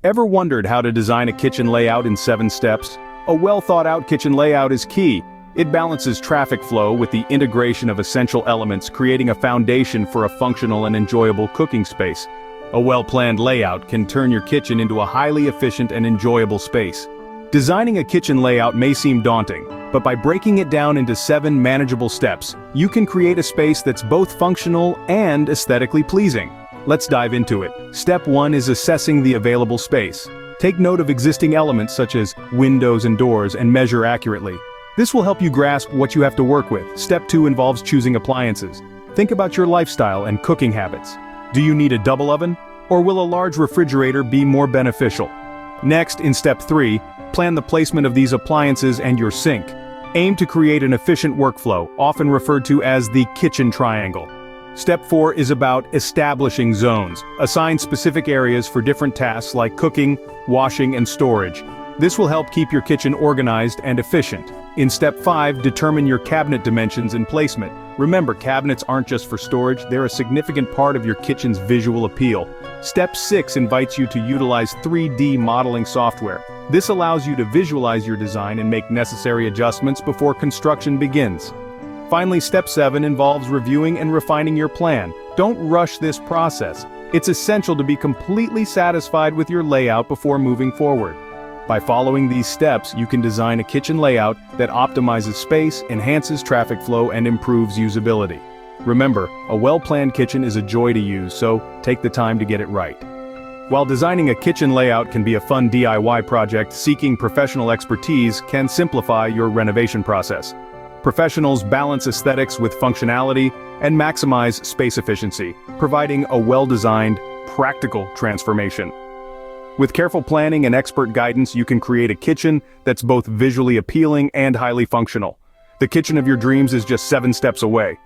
Ever wondered how to design a kitchen layout in 7 steps? A well-thought-out kitchen layout is key. It balances traffic flow with the integration of essential elements, creating a foundation for a functional and enjoyable cooking space. A well-planned layout can turn your kitchen into a highly efficient and enjoyable space. Designing a kitchen layout may seem daunting, but by breaking it down into 7 manageable steps, you can create a space that's both functional and aesthetically pleasing. Let's dive into it. Step 1 is assessing the available space. Take note of existing elements such as windows and doors and measure accurately. This will help you grasp what you have to work with. Step 2 involves choosing appliances. Think about your lifestyle and cooking habits. Do you need a double oven? Or will a large refrigerator be more beneficial? Next, in step 3, plan the placement of these appliances and your sink. Aim to create an efficient workflow, often referred to as the kitchen triangle. Step 4 is about establishing zones. Assign specific areas for different tasks like cooking, washing, and storage. This will help keep your kitchen organized and efficient. In step 5, determine your cabinet dimensions and placement. Remember, cabinets aren't just for storage, they're a significant part of your kitchen's visual appeal. Step 6 invites you to utilize 3D modeling software. This allows you to visualize your design and make necessary adjustments before construction begins. Finally, step 7 involves reviewing and refining your plan. Don't rush this process. It's essential to be completely satisfied with your layout before moving forward. By following these steps, you can design a kitchen layout that optimizes space, enhances traffic flow, and improves usability. Remember, a well-planned kitchen is a joy to use, so take the time to get it right. While designing a kitchen layout can be a fun DIY project, seeking professional expertise can simplify your renovation process. Professionals balance aesthetics with functionality and maximize space efficiency, providing a well-designed, practical transformation. With careful planning and expert guidance, you can create a kitchen that's both visually appealing and highly functional. The kitchen of your dreams is just 7 steps away.